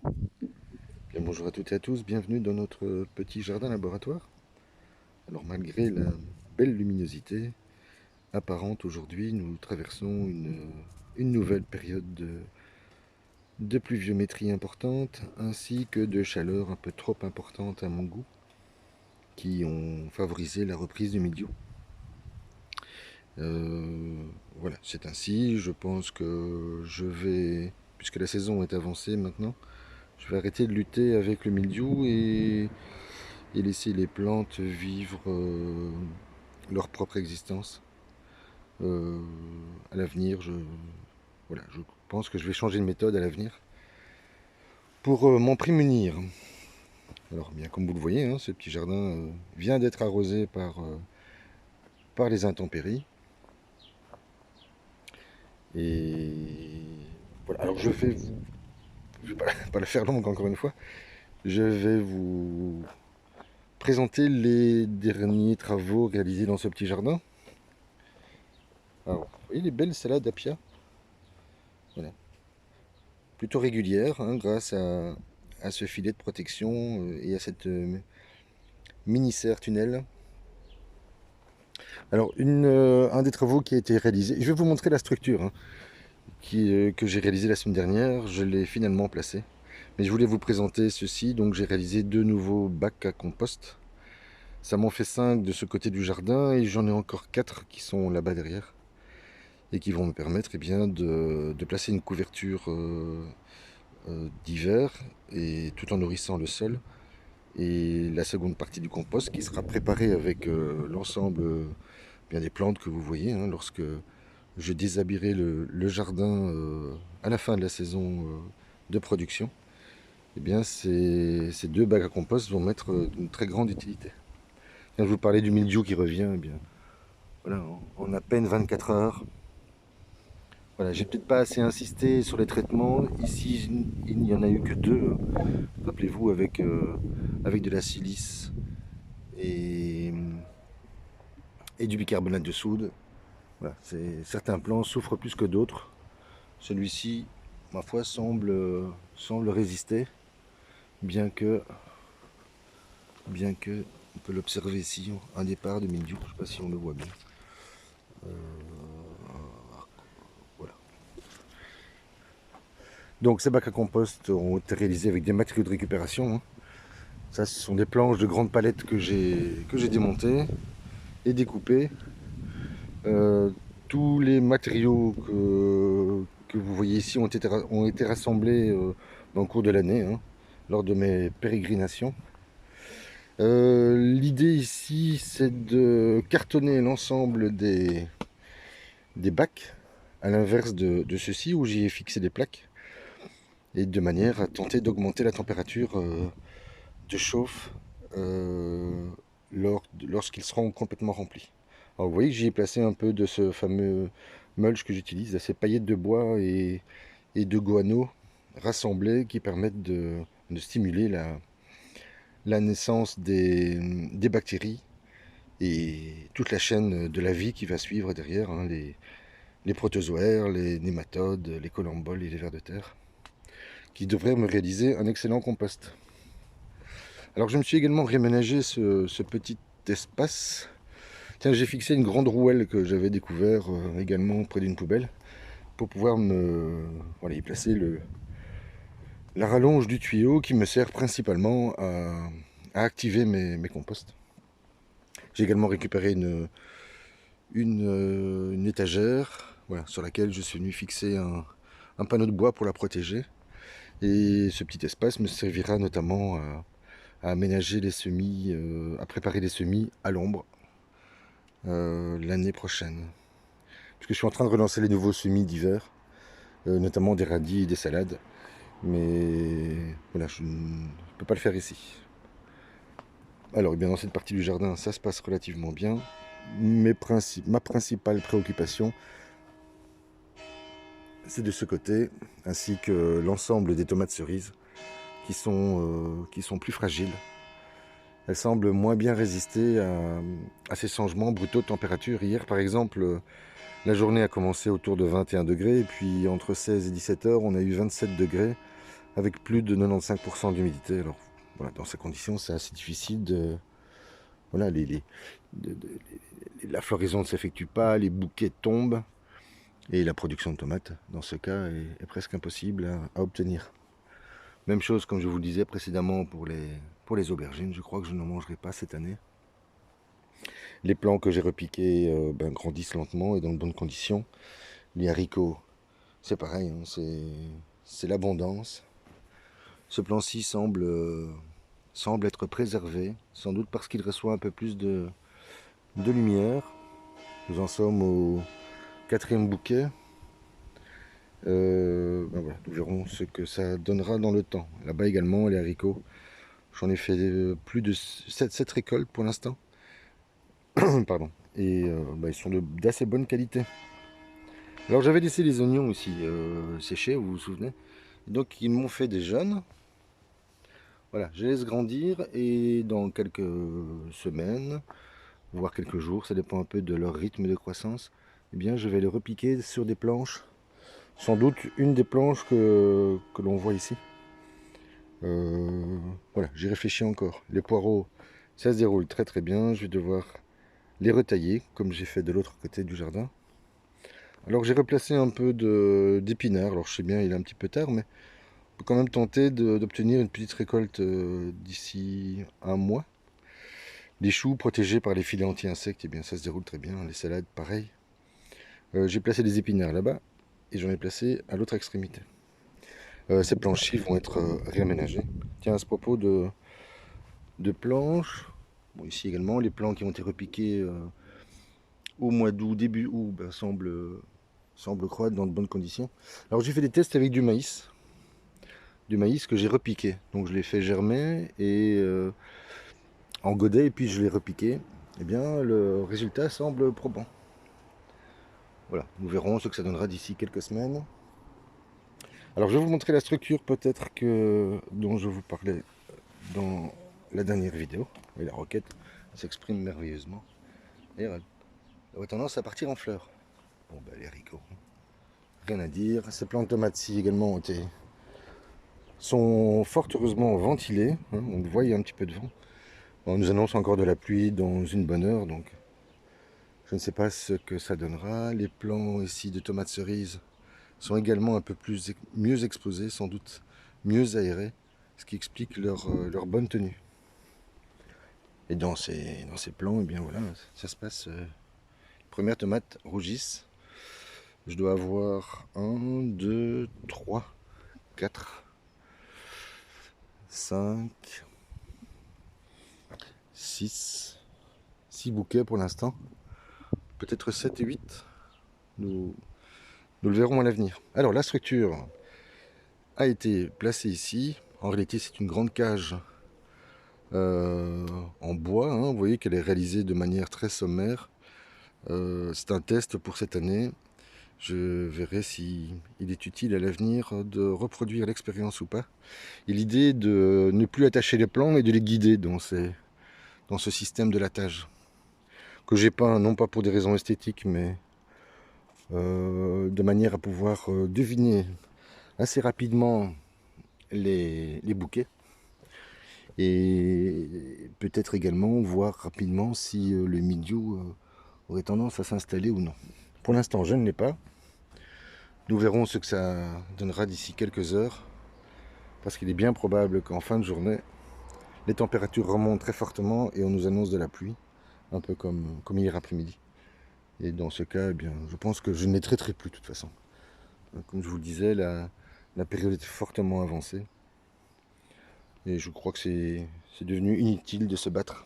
Bien, bonjour à toutes et à tous, bienvenue dans notre petit jardin laboratoire. Alors malgré la belle luminosité apparente aujourd'hui, nous traversons une nouvelle période de pluviométrie importante ainsi que de chaleur un peu trop importante à mon goût qui ont favorisé la reprise du mildiou. Voilà, c'est ainsi, je pense que puisque la saison est avancée maintenant, je vais arrêter de lutter avec le mildiou et laisser les plantes vivre leur propre existence. Euh, à l'avenir, voilà, je pense que je vais changer de méthode à l'avenir pour m'en prémunir. Alors, bien comme vous le voyez, hein, ce petit jardin vient d'être arrosé par les intempéries. Et voilà, alors je vais pas la faire longue encore une fois, je vais vous présenter les derniers travaux réalisés dans ce petit jardin. Alors, vous voyez les belles salades Apia, voilà, plutôt régulière, hein, grâce à ce filet de protection et à cette mini-serre tunnel. Alors, un des travaux qui a été réalisé, je vais vous montrer la structure hein, que j'ai réalisée la semaine dernière, je l'ai finalement placée. Mais je voulais vous présenter ceci, donc j'ai réalisé 2 nouveaux bacs à compost. Ça m'en fait 5 de ce côté du jardin et j'en ai encore 4 qui sont là-bas derrière et qui vont me permettre eh bien, de placer une couverture d'hiver et tout en nourrissant le sol. Et la seconde partie du compost qui sera préparée avec l'ensemble bien des plantes que vous voyez hein, lorsque je déshabillerai le jardin à la fin de la saison de production. Eh bien, ces 2 bacs à compost vont m'être d'une très grande utilité. Quand je vous parlais du mildiou qui revient, eh bien, voilà, en à peine 24 heures. Voilà, j'ai peut-être pas assez insisté sur les traitements. Ici, il n'y en a eu que 2. Rappelez-vous, avec de la silice et, et du bicarbonate de soude. Voilà, certains plants souffrent plus que d'autres. Celui-ci, ma foi, semble résister, bien que, on peut l'observer ici, un départ de mildiou. Je ne sais pas si on le voit bien. Voilà. Donc ces bacs à compost ont été réalisés avec des matériaux de récupération. Hein. Ça, ce sont des planches de grandes palettes que j'ai démontées et découpées. Tous les matériaux que vous voyez ici ont été rassemblés dans le cours de l'année, hein, lors de mes pérégrinations. L'idée ici, c'est de cartonner l'ensemble des bacs, à l'inverse de ceux-ci où j'y ai fixé des plaques, et de manière à tenter d'augmenter la température de chauffe lorsqu'ils seront complètement remplis. Alors vous voyez que j'y ai placé un peu de ce fameux mulch que j'utilise, ces paillettes de bois et de guano rassemblées qui permettent de stimuler la naissance des bactéries et toute la chaîne de la vie qui va suivre derrière, hein, les protozoaires, les nématodes, les collemboles et les vers de terre, qui devraient me réaliser un excellent compost. Alors je me suis également réaménagé ce petit espace. Tiens, j'ai fixé une grande rouelle que j'avais découvert également près d'une poubelle pour pouvoir voilà, y placer la rallonge du tuyau qui me sert principalement à activer mes composts. J'ai également récupéré une étagère voilà, sur laquelle je suis venu fixer un panneau de bois pour la protéger. Et ce petit espace me servira notamment à aménager les semis, à préparer les semis à l'ombre l'année prochaine. Parce que je suis en train de relancer les nouveaux semis d'hiver, notamment des radis et des salades. Mais voilà, je ne peux pas le faire ici. Alors, eh bien, dans cette partie du jardin, ça se passe relativement bien. Ma principale préoccupation, c'est de ce côté, ainsi que l'ensemble des tomates cerises qui sont plus fragiles. Elles semblent moins bien résister à ces changements brutaux de température. Hier, par exemple, la journée a commencé autour de 21 degrés, et puis entre 16 et 17 heures, on a eu 27 degrés, avec plus de 95% d'humidité. Alors voilà, dans ces conditions, c'est assez difficile de... Voilà, la floraison ne s'effectue pas, les bouquets tombent, et la production de tomates, dans ce cas, est presque impossible à obtenir. Même chose, comme je vous le disais précédemment, pour les aubergines. Je crois que je n'en mangerai pas cette année. Les plants que j'ai repiqués grandissent lentement et dans de bonnes conditions. Les haricots, c'est pareil, hein, c'est l'abondance. Ce plan-ci semble être préservé, sans doute parce qu'il reçoit un peu plus de lumière. Nous en sommes au 4e bouquet. Voilà, nous verrons ce que ça donnera dans le temps. Là-bas également, les haricots, j'en ai fait plus de 7 récoltes pour l'instant. Pardon. Et ils sont d'assez bonne qualité. Alors j'avais laissé les oignons aussi sécher, vous vous souvenez. Donc ils m'ont fait des jeunes. Voilà, je les laisse grandir et dans quelques semaines, voire quelques jours, ça dépend un peu de leur rythme de croissance, eh bien je vais les repiquer sur des planches. Sans doute une des planches que l'on voit ici. Voilà, j'y réfléchis encore. Les poireaux, ça se déroule très très bien. Je vais devoir les retailler, comme j'ai fait de l'autre côté du jardin. Alors j'ai replacé un peu d'épinards. Alors je sais bien, il est un petit peu tard, mais on peut quand même tenter d'obtenir une petite récolte d'ici un mois. Les choux protégés par les filets anti-insectes, eh bien ça se déroule très bien. Les salades, pareil. J'ai placé des épinards là-bas et j'en ai placé à l'autre extrémité. Ces planches-ci vont être réaménagées. Tiens, à ce propos de planches, bon, ici également, les plants qui ont été repiqués au mois d'août, début août, semblent croître dans de bonnes conditions. Alors j'ai fait des tests avec du maïs que j'ai repiqué. Donc je l'ai fait germer et en godet et puis je l'ai repiqué. Eh bien, le résultat semble probant. Voilà, nous verrons ce que ça donnera d'ici quelques semaines. Alors je vais vous montrer la structure peut-être dont je vous parlais dans la dernière vidéo. Et la roquette s'exprime merveilleusement. Et elle a tendance à partir en fleurs. Bon, les haricots, rien à dire. Ces plants de tomates-ci également sont fort heureusement ventilés. Hein, on le voit, il y a un petit peu de vent. On nous annonce encore de la pluie dans une bonne heure, donc je ne sais pas ce que ça donnera. Les plants ici de tomates cerises sont également un peu mieux exposés, sans doute mieux aérés, ce qui explique leur bonne tenue. Et dans ces plants, eh bien voilà, ça se passe. Première tomate rougisse. Je dois avoir 1, 2, 3, 4, 5, 6 bouquets pour l'instant. Peut-être 7 et 8. Nous le verrons à l'avenir. Alors la structure a été placée ici. En réalité c'est une grande cage en bois. Hein. Vous voyez qu'elle est réalisée de manière très sommaire. C'est un test pour cette année. Je verrai si il est utile à l'avenir de reproduire l'expérience ou pas. Et l'idée de ne plus attacher les plants mais de les guider dans ce système de lattage. Que j'ai peint non pas pour des raisons esthétiques mais de manière à pouvoir deviner assez rapidement les bouquets. Et peut-être également voir rapidement si le mildiou aurait tendance à s'installer ou non. Pour l'instant, je ne l'ai pas. Nous verrons ce que ça donnera d'ici quelques heures. Parce qu'il est bien probable qu'en fin de journée, les températures remontent très fortement et on nous annonce de la pluie. Un peu comme hier après-midi. Et dans ce cas, eh bien, je pense que je ne les traiterai plus de toute façon. Comme je vous le disais, la période est fortement avancée. Et je crois que c'est devenu inutile de se battre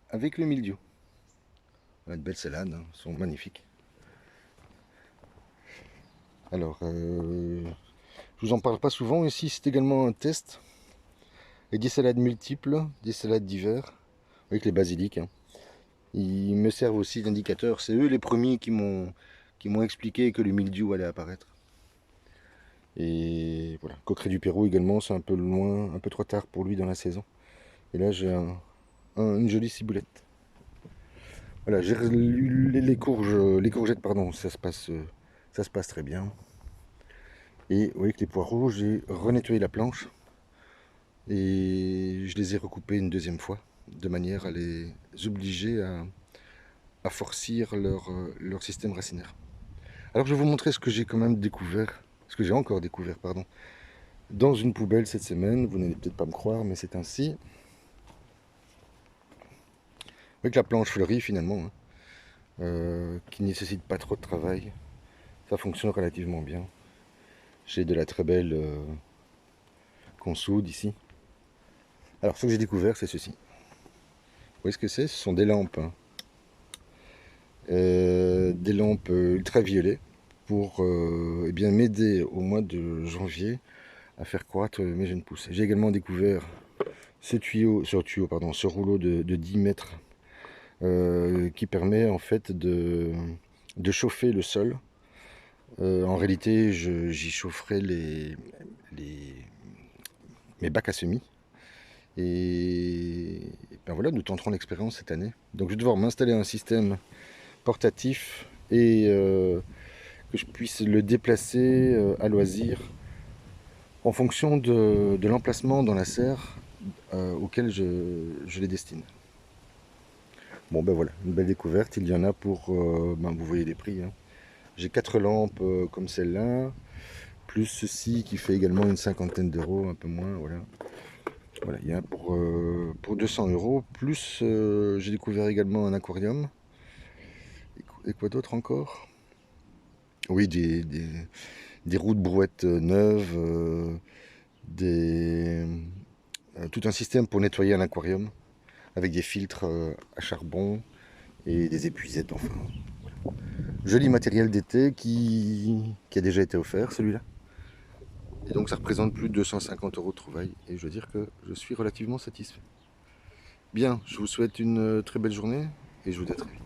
avec le mildiou. De belles salades, hein, sont magnifiques. Alors, je vous en parle pas souvent. Ici, c'est également un test. Et des salades multiples, des salades d'hiver, avec les basiliques. Hein. Ils me servent aussi d'indicateur. C'est eux les premiers qui m'ont expliqué que le mildiou allait apparaître. Et voilà, coqueret du Pérou également, c'est un peu loin, un peu trop tard pour lui dans la saison. Et là, j'ai une jolie ciboulette. Voilà, j'ai les courgettes, pardon, ça se passe très bien. Et vous voyez que les poireaux, j'ai renettoyé la planche et je les ai recoupés une deuxième fois, de manière à les obliger à forcir leur système racinaire. Alors je vais vous montrer ce que j'ai quand même découvert, ce que j'ai encore découvert, pardon, dans une poubelle cette semaine. Vous n'allez peut-être pas me croire, mais c'est ainsi. Vous voyez que la planche fleurie finalement, hein, qui ne nécessite pas trop de travail, ça fonctionne relativement bien. J'ai de la très belle consoude ici. Alors ce que j'ai découvert, c'est ceci. Vous voyez ce que c'est? Ce sont des lampes, hein. Des lampes ultraviolets pour eh bien m'aider au mois de janvier à faire croître mes jeunes pousses. J'ai également découvert ce rouleau de 10 mètres qui permet en fait de chauffer le sol. En réalité, j'y chaufferai mes bacs à semis. Et ben voilà, nous tenterons l'expérience cette année. Donc je vais devoir m'installer un système portatif et que je puisse le déplacer à loisir en fonction de l'emplacement dans la serre auquel je les destine. Bon ben voilà, une belle découverte, il y en a pour, vous voyez les prix, hein. J'ai 4 lampes comme celle-là, plus ceci qui fait également une cinquantaine d'euros, un peu moins, voilà. Voilà, il y en a pour 200 euros, plus j'ai découvert également un aquarium. Et quoi d'autre encore? Oui, des roues de brouette neuves, tout un système pour nettoyer un aquarium, avec des filtres à charbon et des épuisettes, enfin. Joli matériel d'été qui a déjà été offert, celui-là. Et donc ça représente plus de 250 euros de trouvailles. Et je veux dire que je suis relativement satisfait. Bien, je vous souhaite une très belle journée et je vous dis à très vite.